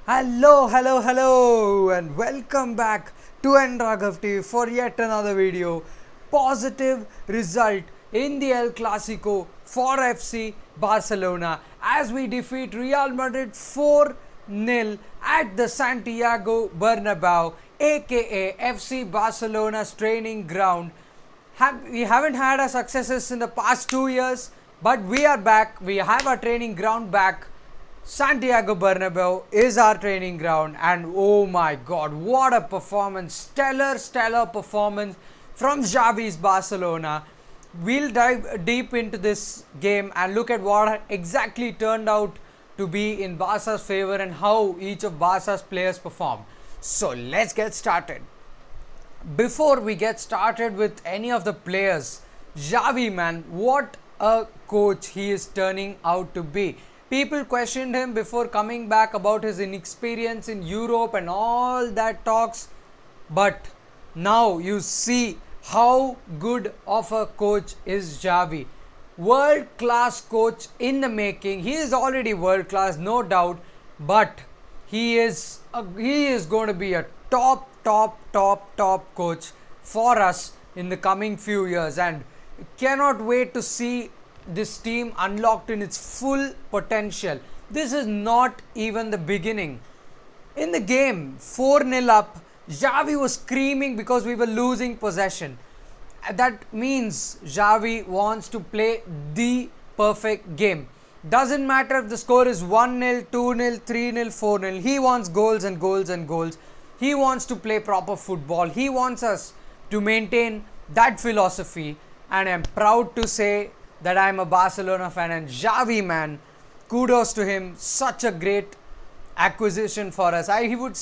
Hello, and welcome back to Raghav TV for yet another video. Positive result in the El Clasico for FC Barcelona as we defeat Real Madrid 4-0 at the Santiago Bernabau, aka FC Barcelona's training ground. We haven't had our successes in the past 2 years, but we are back. We have our training ground back. Santiago Bernabeu is our training ground, and oh my god, what a performance! Stellar performance from Xavi's Barcelona. We'll dive deep into this game and look at what exactly turned out to be in Barca's favor and how each of Barca's players performed. So let's get started. Before we get started with any of the players, Xavi, man, what a coach he is turning out to be. People questioned him before coming back about his inexperience in Europe and all that talks, but now you see how good of a coach is Xavi. World class coach in the making. He is already world class, no doubt, but he is going to be a top coach for us in the coming few years, and cannot wait to see this team unlocked in its full potential. This is not even the beginning. In the game, 4-0 up, Xavi was screaming because we were losing possession. That means Xavi wants to play the perfect game. Doesn't matter if the score is 1-0, 2-0, 3-0, 4-0. He wants goals and goals and goals. He wants to play proper football. He wants us to maintain that philosophy, and I'm proud to say that I'm a Barcelona fan, and Xavi, man, kudos to him. Such a great acquisition for us. I would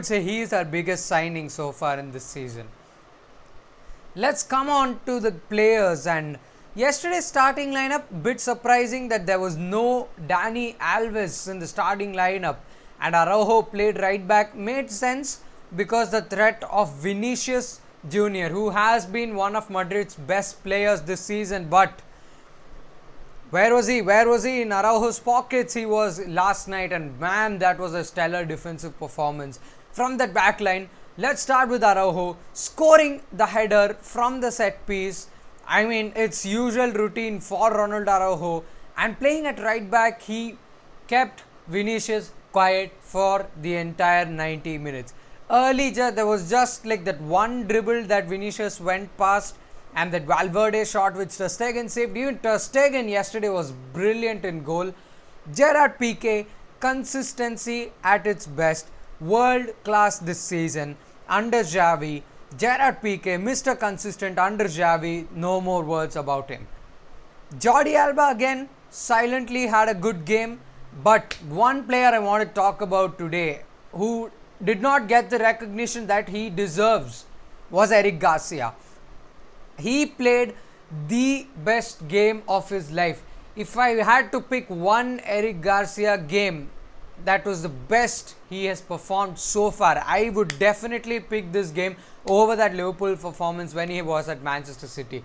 say he is our biggest signing so far in this season. Let's come on to the players, and yesterday's starting lineup, bit surprising that there was no Dani Alves in the starting lineup and Araujo played right back. Made sense because the threat of Vinicius Jr., who has been one of Madrid's best players this season, but where was he? In Araujo's pockets he was last night, and man, that was a stellar defensive performance from that back line. Let's start with Araujo scoring the header from the set piece. I mean, it's usual routine for Ronald Araujo, and playing at right back, he kept Vinicius quiet for the entire 90 minutes. There was just like that one dribble that Vinicius went past, and that Valverde shot which Ter Stegen saved. Even Ter Stegen yesterday was brilliant in goal. Gerard Pique, consistency at its best. World class this season under Xavi. Gerard Pique, Mr. Consistent under Xavi. No more words about him. Jordi Alba again silently had a good game. But one player I want to talk about today who did not get the recognition that he deserves was Eric Garcia. He played the best game of his life. If I had to pick one Eric Garcia game that was the best he has performed so far, I would definitely pick this game over that Liverpool performance when he was at Manchester City.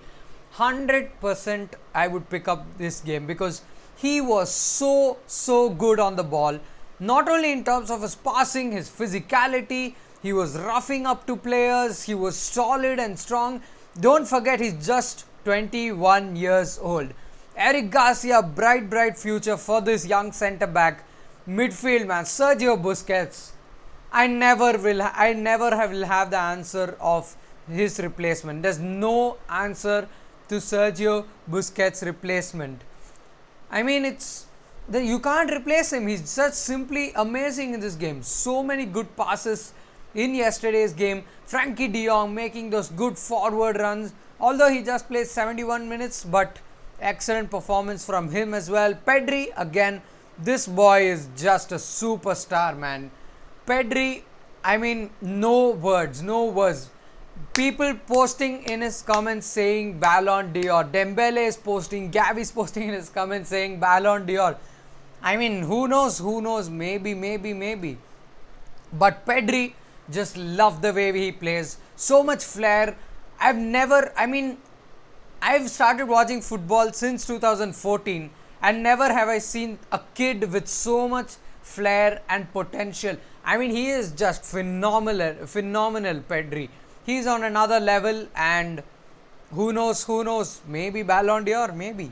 100% I would pick up this game because he was so good on the ball. Not only in terms of his passing, his physicality, he was roughing up to players, he was solid and strong. Don't forget, he's just 21 years old. Eric Garcia, bright future for this young centre back. Midfield, man, Sergio Busquets. I never will have the answer of his replacement. There's no answer to Sergio Busquets' replacement. I mean, you can't replace him. He's just simply amazing in this game. So many good passes in yesterday's game. Frankie de Jong making those good forward runs, although he just played 71 minutes, but excellent performance from him as well. Pedri, again, this boy is just a superstar, man. Pedri, I mean, no words. People posting in his comments saying Ballon d'Or. Dembele is posting, Gavi's posting in his comments saying Ballon d'Or. I mean, who knows, maybe. But Pedri, just love the way he plays. So much flair. I've started watching football since 2014, and never have I seen a kid with so much flair and potential. I mean, he is just phenomenal, Pedri. He's on another level, and who knows, maybe Ballon d'Or, maybe.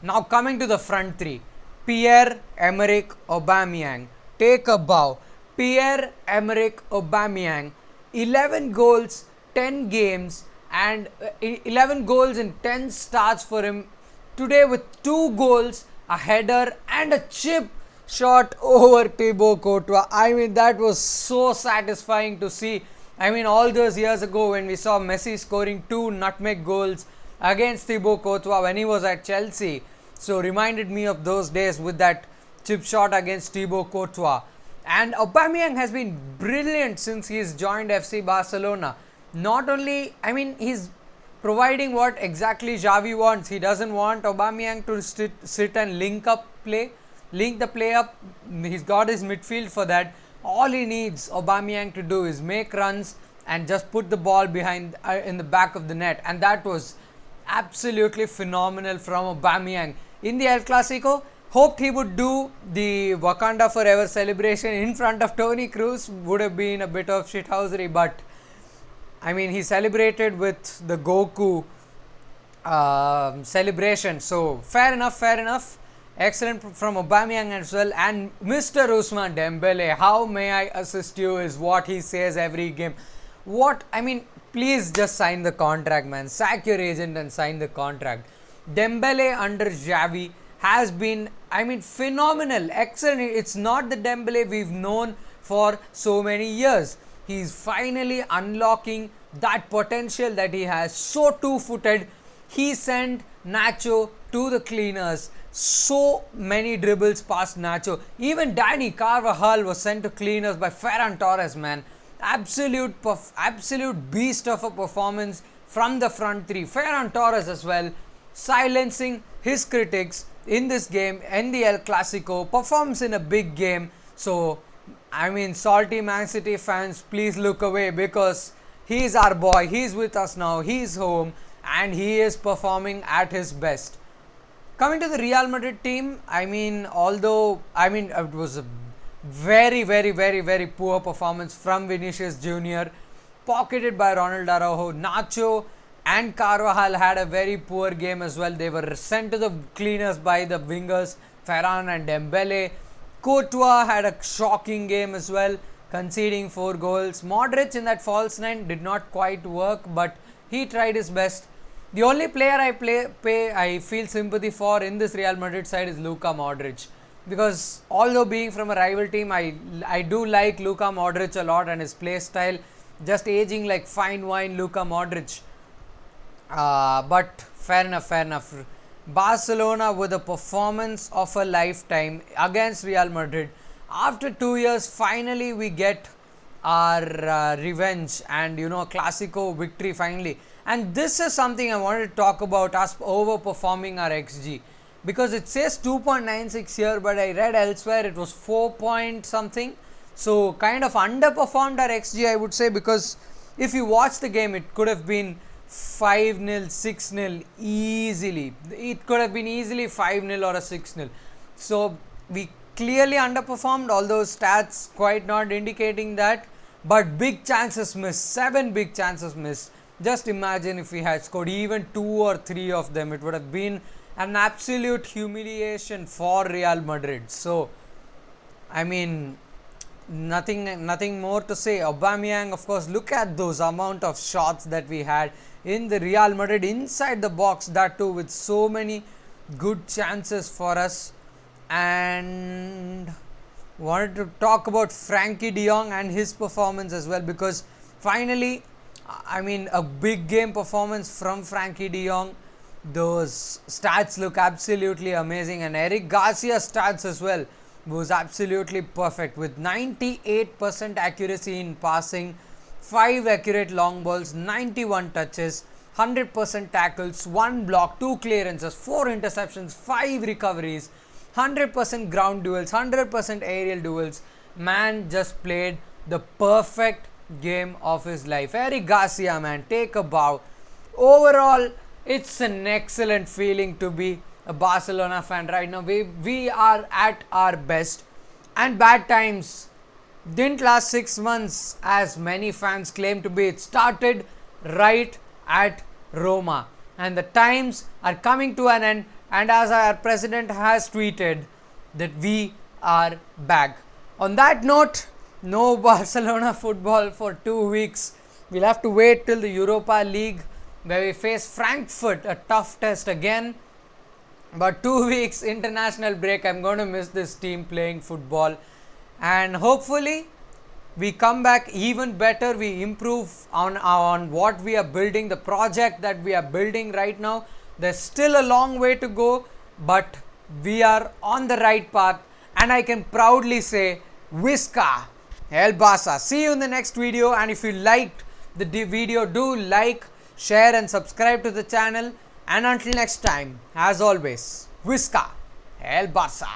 Now coming to the front three, Pierre-Emerick Aubameyang. Take a bow. Pierre-Emerick Aubameyang, 11 goals, 10 games, and 11 goals in 10 starts for him. Today with 2 goals, a header and a chip shot over Thibaut Courtois. I mean, that was so satisfying to see. I mean, all those years ago when we saw Messi scoring 2 nutmeg goals against Thibaut Courtois when he was at Chelsea. So reminded me of those days with that chip shot against Thibaut Courtois. And Aubameyang has been brilliant since he's joined FC Barcelona. Not only, I mean, he's providing what exactly Xavi wants. He doesn't want Aubameyang to sit and link the play up. He's got his midfield for that. All he needs Aubameyang to do is make runs and just put the ball behind in the back of the net. And that was absolutely phenomenal from Aubameyang. In the El Clasico, hoped he would do the Wakanda Forever celebration in front of Toni Kroos. Would have been a bit of shithousery, but I mean, he celebrated with the Goku celebration. So fair enough. Excellent from Aubameyang as well. And Mr. Ousmane Dembele, how may I assist you, is what he says every game. What, I mean, please just sign the contract, man. Sack your agent and sign the contract. Dembele under Xavi has been, I mean, phenomenal, excellent. It's not the Dembele we've known for so many years. He's finally unlocking that potential that he has. So two-footed. He sent Nacho to the cleaners. So many dribbles past Nacho. Even Dani Carvajal was sent to cleaners by Ferran Torres, man. Absolute beast of a performance from the front three. Ferran Torres as well, silencing his critics in this game, in the El Clasico, performs in a big game. So, I mean, salty Man City fans, please look away, because he's our boy. He's with us now. He's home, and he is performing at his best. Coming to the Real Madrid team, I mean, it was a very poor performance from Vinicius Jr., pocketed by Ronald Araujo. Nacho and Carvajal had a very poor game as well. They were sent to the cleaners by the wingers, Ferran and Dembele. Courtois had a shocking game as well, conceding 4 goals. Modric in that false nine did not quite work, but he tried his best. The only player I feel sympathy for in this Real Madrid side is Luka Modric, because although being from a rival team, I do like Luka Modric a lot and his play style, just aging like fine wine, Luka Modric. But fair enough. Barcelona with a performance of a lifetime against Real Madrid. After 2 years, finally we get our revenge and, Classico victory finally. And this is something I wanted to talk about, us overperforming our XG. Because it says 2.96 here, but I read elsewhere it was 4 point something. So kind of underperformed our XG, I would say, because if you watch the game, it could have been 5-0, 6-0 easily. It could have been easily 5-0 or a 6-0. So we clearly underperformed, although stats quite not indicating that. But big chances missed, 7 big chances missed. Just imagine if we had scored even 2 or 3 of them, it would have been an absolute humiliation for Real Madrid. So, I mean, nothing more to say. Aubameyang, of course, look at those amount of shots that we had in the Real Madrid inside the box, that too with so many good chances for us. And wanted to talk about Frankie de Jong and his performance as well, because finally, I mean, a big game performance from Frankie de Jong. Those stats look absolutely amazing, and Eric Garcia's stats as well was absolutely perfect, with 98% accuracy in passing, 5 accurate long balls, 91 touches, 100% tackles, 1 block, 2 clearances, 4 interceptions, 5 recoveries, 100% ground duels, 100% aerial duels. Man just played the perfect game of his life. Eric Garcia, man, take a bow. Overall, it's an excellent feeling to be a Barcelona fan right now. We are at our best, And bad times didn't last 6 months as many fans claim to be. It started right at Roma, and the times are coming to an end, and as our president has tweeted that we are back. On that note, no Barcelona football for 2 weeks. We'll have to wait till the Europa League where we face Frankfurt, a tough test again. But 2 weeks international break. I'm going to miss this team playing football, and hopefully we come back even better. We improve on what we are building, the project that we are building right now. There's still a long way to go, but we are on the right path, and I can proudly say Visca El Barça. See you in the next video, and if you liked the video, do like, share and subscribe to the channel. And until next time, as always, Visca El Barça.